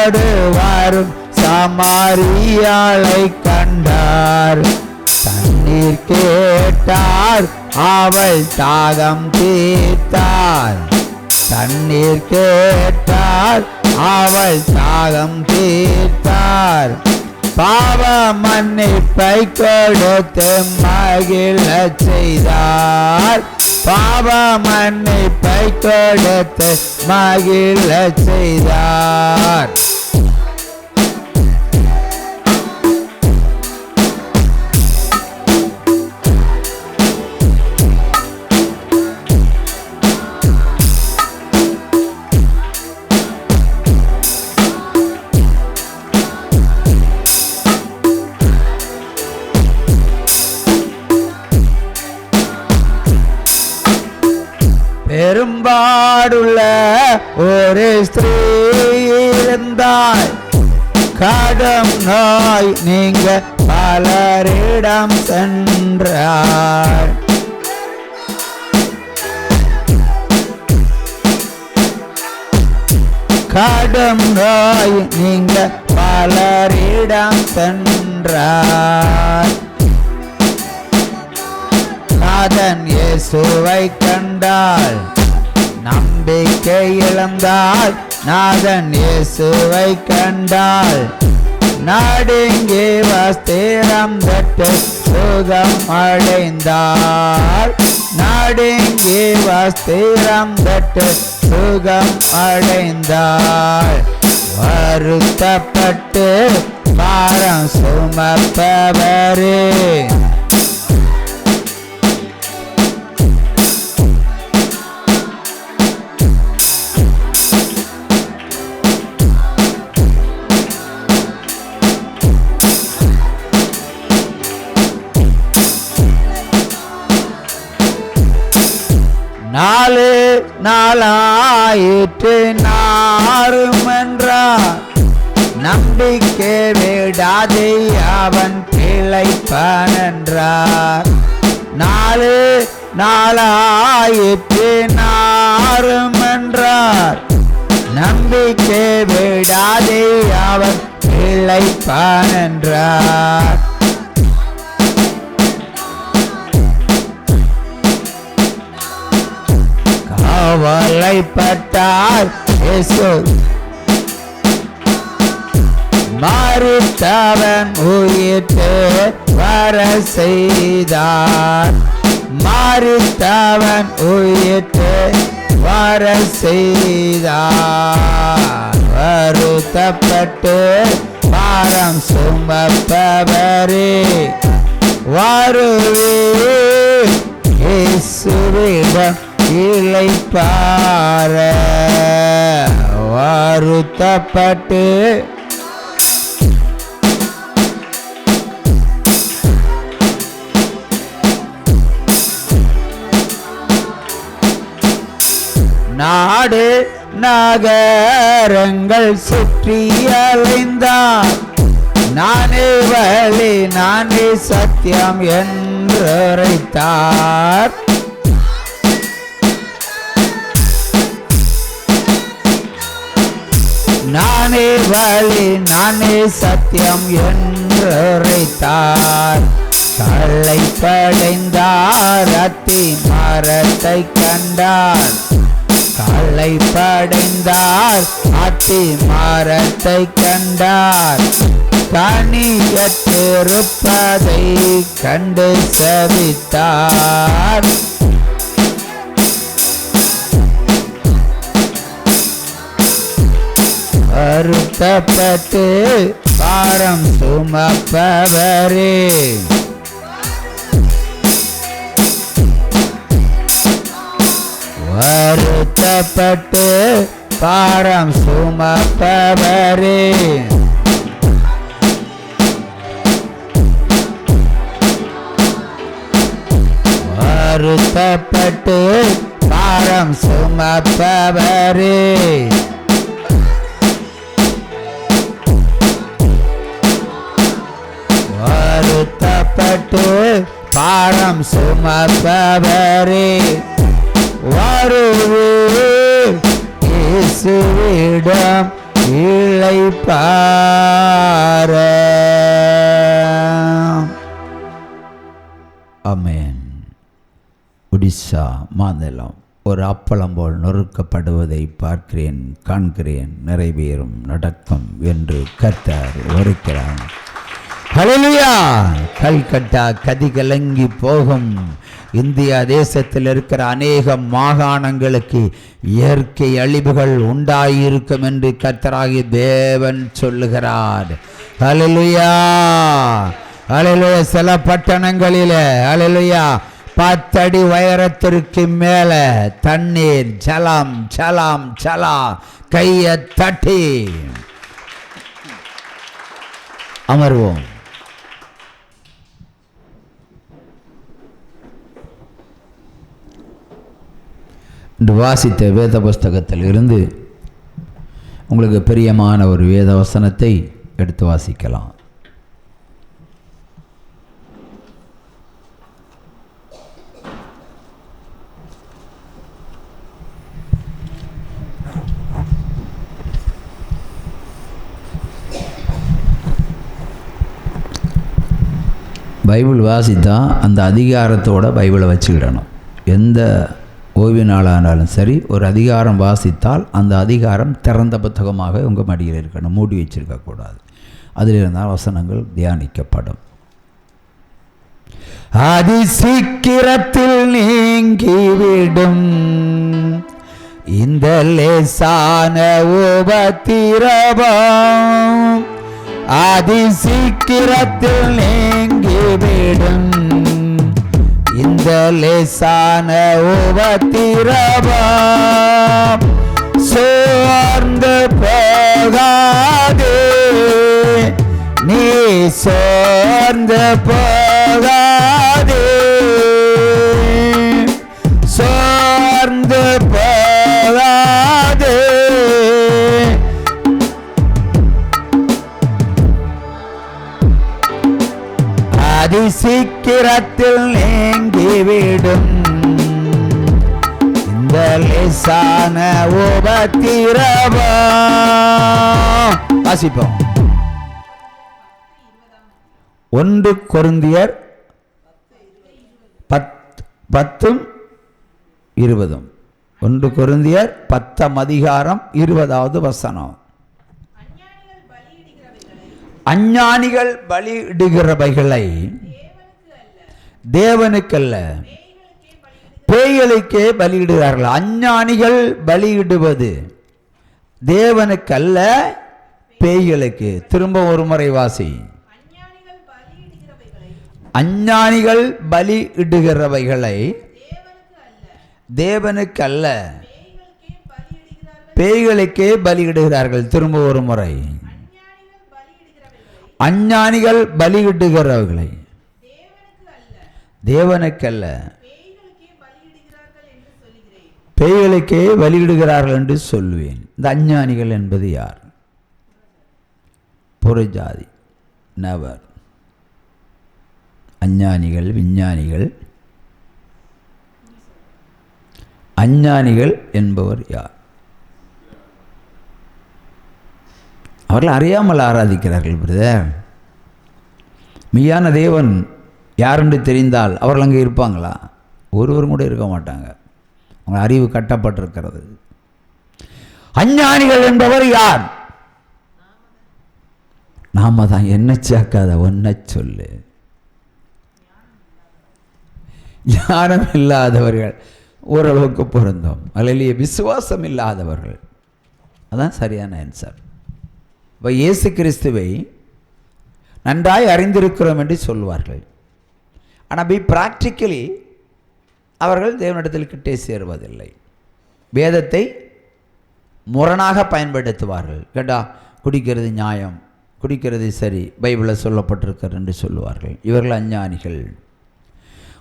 தன்னோடு வரும் சமாரியாளை கண்டார். தண்ணீர் கேட்டார், அவள் தாகம் தீர்த்தார். தண்ணீர் கேட்டார், அவள் தாகம் தீர்த்தார். பாவ மன்னிப்பை கொடுத்து மகிழச் செய்தார். பாவ மன்னிப்பை கொடுத்து மகிழச் செய்தார். பெரும்பாடுள்ள ஒரு ஸ்திரீ இருந்தாள். கடும் நோய் நீங்க பலரிடம் சென்றார். கடும் நோய் நீங்க பலரிடம் சென்றார். நாதன் இயேசுவை கண்டாள், நம்பிக்கை இழந்தாள். நாதன் இயேசுவை கண்டாள், நடுங்கி வஸ்திரம் தொட்டு சுகம் அடைந்தாள். நடுங்கி வஸ்திரம் தொட்டு சுகம் அடைந்தாள். வருத்தப்பட்டு பாரம் சுமப்பவரே, நாலு நாளாயிற்று நாறுமென்றார். நம்பிக்கை விடாதே அவன் பிழைப்பான் என்றார். நாலு நாளாயிற்று நாறுமென்றார். நம்பிக்கை விடாதே அவன் பிழைப்பான் என்றார். கவலைப்பட்டார் இயேசு, மரித்தவன் உயிர்த்து வர செய்தார். மரித்தவன் உயிர்த்து வர செய்தார். வருத்தப்பட்டு பாரம் சுமப்பவரே, வருவீர் இயேசுவிடம் இளைப்பாற. வருத்தப்பட்டு நாடு நகரங்கள் சுற்றி அலைந்தார். நானே வழி நானே சத்தியம் என்று உரைத்தார். நானே வழி நானே சத்தியம் என்று உரைத்தார். களைப்படைந்தார், அத்தி மரத்தை கண்டார். களைப்படைந்தார், அத்தி மரத்தை கண்டார். கனியற்றிருப்பதை கண்டு சபித்தார். வருத்தப்பட்டு பாரம் சுமப்பவரே, வருத்தப்பட்டு பாரம் சுமப்பவரே, வருத்தப்பட்டு பாரம் சுமப்பவரே, வருத்தப்பட்டு பாரம் சுமப்பவரே, வருவீர் இயேசுவிடம் இளைப்பாற. ஆமென். ஒடிசா மாநிலம் ஒரு அப்பளம் போல் நொறுக்கப்படுவதை பார்க்கிறேன், காண்கிறேன், நிறைவேறும், நடக்கும் என்று கர்த்தர் வருகிறார். ஹல்லேலூயா. கல்கட்டா கதி கலங்கி போகும். இந்தியா தேசத்தில் இருக்கிற அநேக மாகாணங்களுக்கு இயற்கை அழிவுகள் உண்டாயிருக்கும் என்று கர்த்தராகிய தேவன் சொல்லுகிறார். ஹல்லேலூயா, ஹல்லேலூயா. சில பட்டணங்களில் ஹல்லேலூயா 10 அடி உயரத்திற்கு மேல தண்ணீர், ஜலம் ஜலம் ஜலா. கையை தட்டி அமர்வோம். இன்று வாசித்த வேத புஸ்தகத்தில் இருந்து உங்களுக்கு பிரியமான ஒரு வேத வசனத்தை எடுத்து வாசிக்கலாம். பைபிள் வாசித்தா அந்த அதிகாரத்தோட பைபிளை வச்சுக்கிடணும். எந்த ஓய்வு நாளானாலும் சரி, ஒரு அதிகாரம் வாசித்தால் அந்த அதிகாரம் திறந்த புத்தகமாக உங்கள் மடியில் இருக்கணும், மூடி வச்சிருக்கக்கூடாது. அதில் இருந்தால் வசனங்கள் தியானிக்கப்படும். அதி சீக்கிரத்தில் நீங்கிவிடும் இந்த லேசான உபத்திரவம், அதி சீக்கிரத்தில் நீங்கிவிடும் இந்த லேசான உபத்திரவம். சோர்ந்து போகாதே, நீ சோர்ந்து போகாதே, சோர்ந்து போகாதே. அதி சீக்கிரத்தில் நீங்கிவிடும் இந்த லேசான உபத்திரவம். வாசிப்போம். 1 கொரிந்தியர் 10:20. 1 கொரிந்தியர் 10 அதிகாரம் 20வது வசனம். அஞ்ஞானிகள் பலியிடுகிறவைகளை தேவனுக்கல்ல பேய்களுக்கே பலியிடுகிறார்கள். அஞ்ஞானிகள் பலியிடுவது தேவனுக்கல்ல பேய்களுக்கு. திரும்ப ஒரு முறை வாசி. அஞ்ஞானிகள் பலியிடுகிறவைகளை தேவனுக்கல்ல பேய்களுக்கே பலியிடுகிறார்கள். திரும்ப ஒரு முறை. அஞ்ஞானிகள் பலியிடுகிறவர்களை தேவனுக்கல்ல பேய்களுக்கே பலியிடுகிறார்கள் என்று சொல்லுவேன். இந்த அஞ்ஞானிகள் என்பது யார்? புறஜாதி நபர். அஞ்ஞானிகள், விஞ்ஞானிகள். அஞ்ஞானிகள் என்பவர் யார்? அவர்கள் அறியாமல் ஆராதிக்கிறார்கள். பிரதர், மெய்யான தேவன் யாரென்று தெரிந்தால் அவர்கள் அங்கே இருப்பாங்களா? ஒருவரும் கூட இருக்க மாட்டாங்க. அவங்க அறிவு கட்டப்பட்டிருக்கிறது. அஞ்ஞானிகள் என்பவர் யார்? நாம தான். என்ன சாக்காத ஒன்ன சொல்லு. ஞானம் இல்லாதவர்கள் ஓரளவுக்கு பொருந்தும். அல்லையே, விசுவாசம் இல்லாதவர்கள். அதான் சரியான ஆன்சர். இப்போ இயேசு கிறிஸ்துவை நன்றாய் அறிந்திருக்கிறோம் என்று சொல்வார்கள். ஆனால் ப்ராக்டிக்கலி அவர்கள் தேவனிடத்தில் கிட்டே சேருவதில்லை. வேதத்தை முரணாக பயன்படுத்துவார்கள். கேட்டா குடிக்கிறது நியாயம், குடிக்கிறது சரி, பைபிளில் சொல்லப்பட்டிருக்கிறது என்று சொல்லுவார்கள். இவர்கள் அஞ்ஞானிகள்.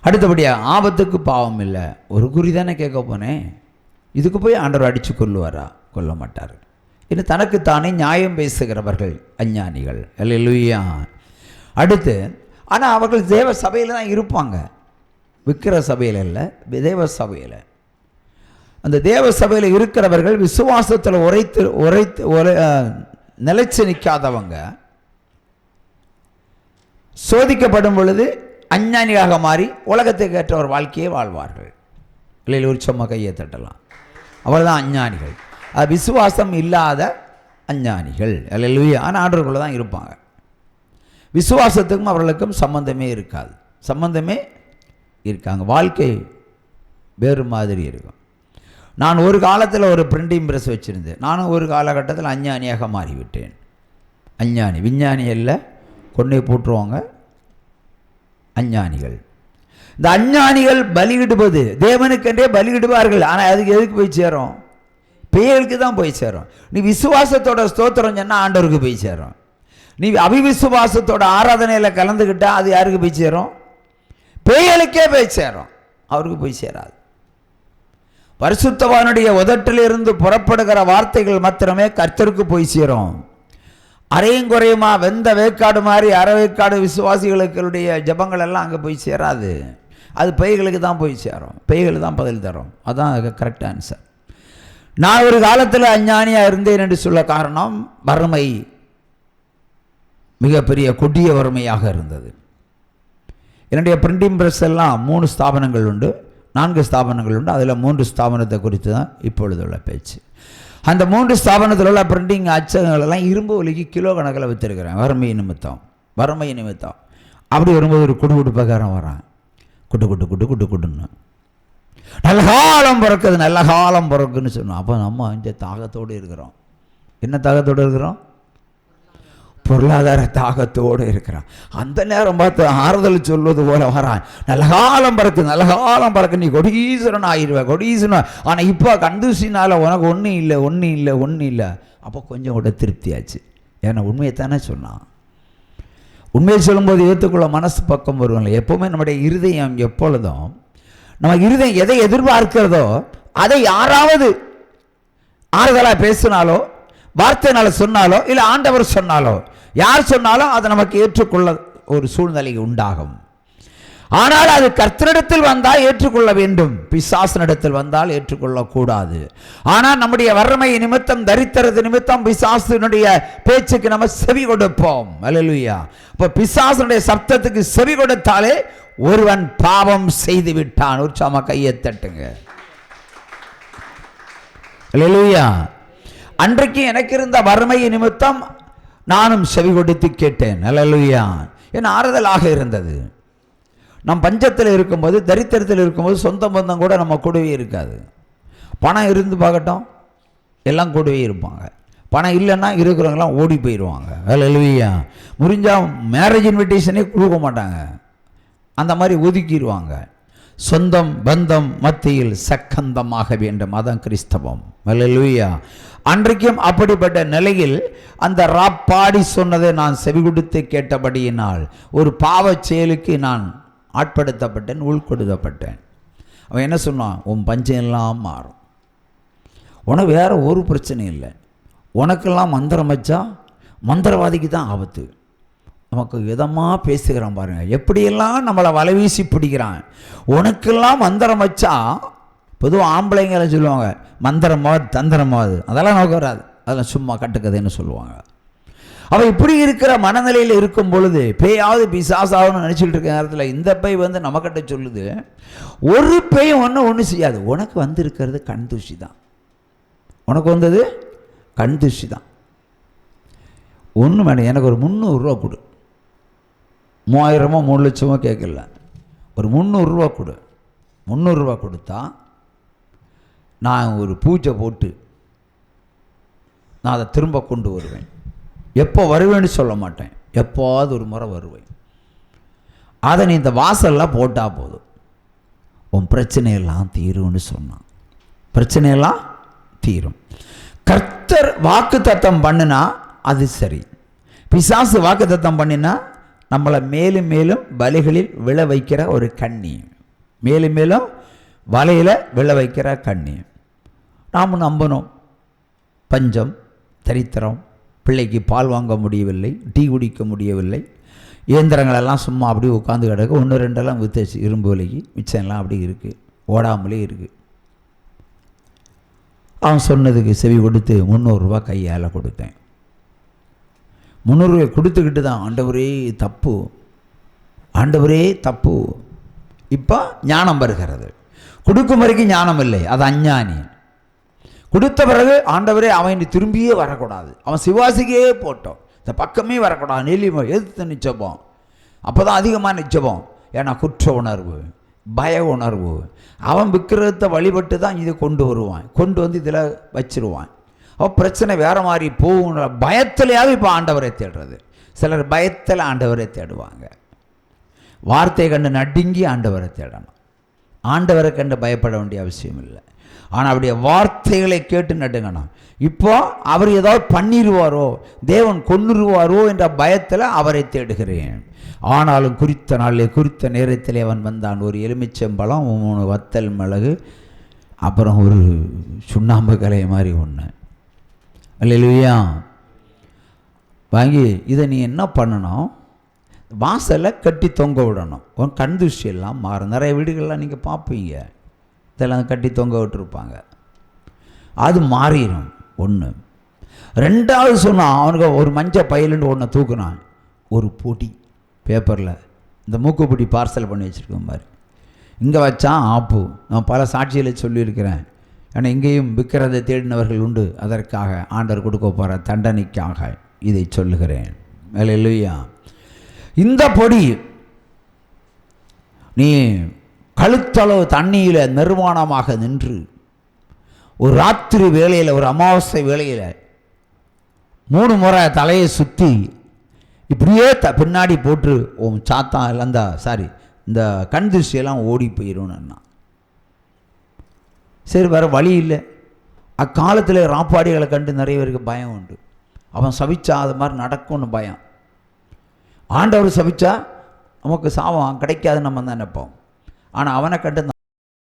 அடுத்தபடியாக ஆபத்துக்கு பாவம் இல்லை. ஒரு குறி தானே கேட்க போனேன், இதுக்கு போய் ஆண்டவர் அடித்து கொள்ளுவாரா? கொல்ல மாட்டார். இன்னும் தனக்குத்தானே நியாயம் பேசுகிறவர்கள் அஞ்ஞானிகள். அல்லேலூயா. அடுத்து, ஆனால் அவர்கள் தேவ சபையில் தான் இருப்பாங்க. விக்கிர சபையில் இல்லை, தேவ சபையில். அந்த தேவ சபையில் இருக்கிறவர்கள் விசுவாசத்தில் நிலைச்சு நிற்காதவங்க சோதிக்கப்படும் பொழுது அஞ்ஞானியாக மாறி உலகத்துக்கு ஏற்ற ஒரு வாழ்க்கையை வாழ்வார்கள். இல்லை ஒரு சும்மா கையை தட்டலாம், அவர்தான் அஞ்ஞானிகள். அது விசுவாசம் இல்லாத அஞ்ஞானிகள். அல்லேலூயா. ஆனால் ஆண்டவருக்குள்ளே தான் இருப்பாங்க. விசுவாசத்துக்கும் அவர்களுக்கும் சம்பந்தமே இருக்காது, சம்பந்தமே இருக்காங்க. வாழ்க்கை வேறு மாதிரி இருக்கும். நான் ஒரு காலத்தில் ஒரு பிரிண்டிங் ப்ரெஸ் வச்சுருந்தேன். நானும் ஒரு காலகட்டத்தில் அஞ்ஞானியாக மாறிவிட்டேன். அஞ்ஞானி, விஞ்ஞானி அல்ல, கொண்டே போட்டுருவாங்க அஞ்ஞானிகள். இந்த அஞ்ஞானிகள் பலியிடுவது தேவனுக்கென்றே பலியிடுவார்கள். ஆனால் அதுக்கு எதுக்கு போய் சேரும்? பேய்களுக்கு தான் போய் சேரும். நீ விசுவாசத்தோட ஸ்தோத்திரம் சொன்னால் ஆண்டவருக்கு போய் சேரும். நீ அவிவிசுவாசத்தோட ஆராதனையில் கலந்துக்கிட்டால் அது யாருக்கு போய் சேரும்? பேய்களுக்கே போய் சேரும், அவருக்கு போய் சேராது. பரிசுத்தவானுடைய உதட்டிலிருந்து புறப்படுகிற வார்த்தைகள் மாத்திரமே கர்த்தருக்கு போய் சேரும். அரையும் குறையுமா வெந்த வேக்காடு மாதிரி அரைவேக்காடு விசுவாசிகளுடைய ஜபங்கள் எல்லாம் அங்கே போய் சேராது. அது பேய்களுக்கு தான் போய் சேரும், பேய்கள் தான் பதில் தரும். அதுதான் கரெக்ட் ஆன்சர். நான் ஒரு காலத்தில் அஞ்ஞானியாக இருந்தேன் என்று சொல்ல காரணம், வறுமை மிகப்பெரிய கொடிய வறுமையாக இருந்தது. என்னுடைய பிரிண்டிங் ப்ரெஸ் எல்லாம் 3 ஸ்தாபனங்கள் உண்டு, 4 ஸ்தாபனங்கள் உண்டு. அதில் 3 ஸ்தாபனத்தை குறித்து தான் இப்பொழுது உள்ள பேச்சு. அந்த 3 ஸ்தாபனத்தில் உள்ள பிரிண்டிங் அச்சகங்களெல்லாம் இரும்பு ஒலிக்கு கிலோ கணக்கில் விற்றுருக்கிறேன். வறுமை நிமித்தம். அப்படி வரும்போது ஒரு குடுகுடுப்பக்காரன் வரான், குட்டுன்னு நல்ல காலம் பிறக்குன்னு சொன்னோம். அப்போ நம்ம இந்த தாகத்தோடு இருக்கிறோம். என்ன தாகத்தோடு இருக்கிறோம்? பொருளாதார தாகத்தோடு இருக்கிறான். அந்த நேரம் பார்த்து ஆறுதல் சொல்வது போல வரான், நல்ல காலம் பறக்கு, நீ கொடீஸ்வரன் ஆயிடுவேன். ஆனால் இப்போ கந்தூசினால் உனக்கு ஒன்றும் இல்லை. அப்போ கொஞ்சம் கூட திருப்தியாச்சு. ஏன்னா உண்மையைத்தானே சொன்னான். உண்மையை சொல்லும்போது ஏற்றுக்குள்ள மனசு பக்கம் வருவாங்க. எப்போவுமே நம்முடைய இருதயம் எப்பொழுதும் நம்ம இருதயம் எதை எதிர்பார்க்கிறதோ அதை யாராவது ஆறுதலாக பேசினாலோ வார்த்தையினால சொன்னாலோ இல்லை ஆண்டவர் சொன்னாலோ யார் சொன்னாலும் அதை நமக்கு ஏற்றுக்கொள்ள ஒரு சூழ்நிலை உண்டாகும். ஆனால் அது கர்த்தரிடத்தில் வந்தால் ஏற்றுக்கொள்ள வேண்டும், பிசாசனிடத்தில் வந்தால் ஏற்றுக்கொள்ளக்கூடாது. ஆனால் நம்முடைய வறுமை நிமித்தம், தரித்திரது நிமித்தம் பிசாசனுடைய பேச்சுக்கு நம்ம செவி கொடுப்போம். அல்லேலூயா. இப்போ பிசாசனுடைய சப்தத்துக்கு செவி கொடுத்தாலே ஒருவன் பாவம் செய்து விட்டான். உற்சாகமா கையை தட்டுங்க. அல்லேலூயா. அன்றைக்கு எனக்கு இருந்த வறுமை நிமித்தம் நானும் செவி கொடுத்து கேட்டேன். அல்லேலூயா. என் ஆறுதலாக இருந்தது. நம் பஞ்சத்தில் இருக்கும்போது, தரித்திரத்தில் இருக்கும்போது சொந்த பந்தம் கூட நம்ம கூடவே இருக்காது. பணம் இருந்து பார்க்கட்டும், எல்லாம் கூடவே இருப்பாங்க. பணம் இல்லைன்னா இருக்கிறவங்களாம் ஓடி போயிடுவாங்க. அல்லேலூயா. முடிஞ்சால் மேரேஜ் இன்விடேஷனே கொடுக்க மாட்டாங்க, அந்த மாதிரி ஒதுக்கிடுவாங்க. சொந்தம் பந்தம் மத்தியில் சக்கந்தமாக வேண்டும், அதான் கிறிஸ்தவம். அல்லேலூயா. அன்றைக்கும் அப்படிப்பட்ட நிலையில் அந்த ராப்பாடி சொன்னதை நான் செவி கொடுத்து கேட்டபடியினால் ஒரு பாவச் செயலுக்கு நான் ஆட்படுத்தப்பட்டேன், உள்கொடுக்கப்பட்டேன். அவன் என்ன சொன்னான்? உன் பஞ்சம் எல்லாம் மாறும், உனக்கு வேற ஒரு பிரச்சனை இல்லை, உனக்கெல்லாம் மந்திரம் வச்சா மந்திரவாதிக்கு தான் ஆபத்து. நமக்கு விதமாக பேசுகிறான் பாருங்க, எப்படியெல்லாம் நம்மளை வலைவீசி பிடிக்கிறான். உனக்கெல்லாம் மந்திரம் வச்சா, பொதுவாக ஆம்பளைங்களை சொல்லுவாங்க மந்திரமாவது தந்திரமாவது, அதெல்லாம் நமக்கு வராது, அதெல்லாம் சும்மா கட்டுக்கதைன்னு சொல்லுவாங்க. அவள் இப்படி இருக்கிற மனநிலையில் இருக்கும் பொழுது பேயாவது பிசாசாகனு நினச்சிக்கிட்டு இருக்க நேரத்தில் இந்த பேய் வந்து நம்மக்கிட்ட சொல்லுது, ஒரு பேயும் ஒன்று செய்யாது, உனக்கு வந்து இருக்கிறது கண் தூசி தான், உனக்கு வந்தது கண் தூசி தான். ஒன்றும் வேணும், எனக்கு ஒரு 300 ரூபா கொடு. 3000மோ 3 லட்சமோ கேட்கல, ஒரு 300 ரூபா கொடு. 300 ரூபா கொடுத்தா நான் ஒரு பூஜை போட்டு நான் அதை திரும்ப கொண்டு வருவேன். எப்போ வருவேன்னு சொல்ல மாட்டேன், எப்போது ஒரு முறை வருவேன். அதை நீ இந்த வாசல்லாம் போட்டால் போதும், உன் பிரச்சனையெல்லாம் தீரும்னு சொன்னான். பிரச்சனையெல்லாம் தீரும். கர்த்தர் வாக்கு தத்தம் பண்ணினா அது சரி, பிசாசு வாக்கு தத்தம் பண்ணினா நம்மளை மேலும் மேலும் வலைகளில் விழ வைக்கிற ஒரு கண்ணி, மேலும் மேலும் வலையில் விழ வைக்கிற கண்ணி. நாம் நம்பணும், பஞ்சம், தரித்திரம், பிள்ளைக்கு பால் வாங்க முடியவில்லை, டீ குடிக்க முடியவில்லை, இயந்திரங்களெல்லாம் சும்மா அப்படியே உட்காந்து கிடக்கு, 1 2 வித்துச்சு இரும்பு விலைக்கு, மிச்சம்லாம் அப்படி இருக்குது, ஓடாமலே இருக்குது. அவன் சொன்னதுக்கு செவி கொடுத்து 300 ரூபா கையால் கொடுத்தேன். 300 ரூபாய் கொடுத்துக்கிட்டு தான் ஆண்டவரே தப்பு, ஆண்டவரே தப்பு. இப்போ ஞானம் வருகிறது. கொடுக்கும் வரைக்கும் ஞானம் இல்லை, அது அஞ்ஞானி. கொடுத்த பிறகு ஆண்டவரே அவன் திரும்பியே வரக்கூடாது, அவன் சிவாசிக்கே போட்டோம், இந்த பக்கமே வரக்கூடாது, நெல்லிமோ எதிர்த்து நிச்சப்போம். அப்போ தான் அதிகமாக நிச்சப்போம். ஏன்னா குற்ற உணர்வு, பய உணர்வு. அவன் விக்கிரகத்தை வழிபட்டு தான் இதை கொண்டு வருவான், கொண்டு வந்து இதில் வச்சிருவான். அப்போ பிரச்சனை வேறு மாதிரி போகும். பயத்திலேயாவது இப்போ ஆண்டவரை தேடுறது. சிலர் பயத்தில் ஆண்டவரை தேடுவாங்க. வார்த்தை கண்டு நடுங்கி ஆண்டவரை தேடணும். ஆண்டவரை கண்டு பயப்பட வேண்டிய அவசியம் இல்லை. ஆனால் அவருடைய வார்த்தைகளை கேட்டு நடுங்கணும். இப்போ அவர் ஏதாவது பண்ணிடுவாரோ, தேவன் கொன்னுருவாரோ என்ற பயத்தில் அவரை தேடுகிறேன். ஆனாலும் குறித்த நாளிலே குறித்த நேரத்திலே அவன் வந்தான். ஒரு எலுமிச்சம்பழம், 3 வத்தல் மிளகு, அப்புறம் ஒரு சுண்ணாம்பு கலை மாதிரி ஒன்று. அல்லேலூயா. வாங்கி இதை நீ என்ன பண்ணணும், வாசலில் கட்டி தொங்க விடணும். உன் கண் தூசி எல்லாம் மாறும். நிறைய வீடுகள்லாம் நீங்கள் பார்ப்பீங்க, இதெல்லாம் கட்டி தொங்க விட்டுருப்பாங்க. அது மாறிடும். ஒன்று. 2வது சொன்னான், அவனுக்கு ஒரு மஞ்சள் பையிலுன்னு ஒன்று தூக்குனான். ஒரு பொடி பேப்பரில் இந்த மூக்குப்பொடி பார்சல் பண்ணி வச்சுருக்கோம் மாதிரி இங்கே வச்சான் ஆப்பு. நான் பல சாட்சிகளை சொல்லியிருக்கிறேன். ஏன்னா இங்கேயும் விற்கிறதை தேடினவர்கள் உண்டு. அதற்காக ஆண்டவர் கொடுக்க போகிற தண்டனைக்காக இதை சொல்லுகிறேன். அல்லேலூயா. இந்த பொடி நீ கழுத்தளவு தண்ணியில் நிர்வாணமாக நின்று ஒரு ராத்திரி வேளையில், ஒரு அமாவாசை வேளையில் 3 முறை தலையை சுற்றி இப்படியே பின்னாடி போட்டு சாத்தான் எல்லாம் இந்த கண் திருஷ்டியெல்லாம் ஓடி போயிடும்னா. சரி, வேறு வழி இல்லை. அக்காலத்தில் ராப்பாடிகளை கண்டு நிறைய பேருக்கு பயம் உண்டு. அவன் சபிச்சா அது மாதிரி நடக்கும்னு பயம். ஆண்டவர் சபிச்சா நமக்கு சாபம் கிடைக்காதுன்னு நம்ம தான் நினைப்போம். ஆனால் அவனை கண்டு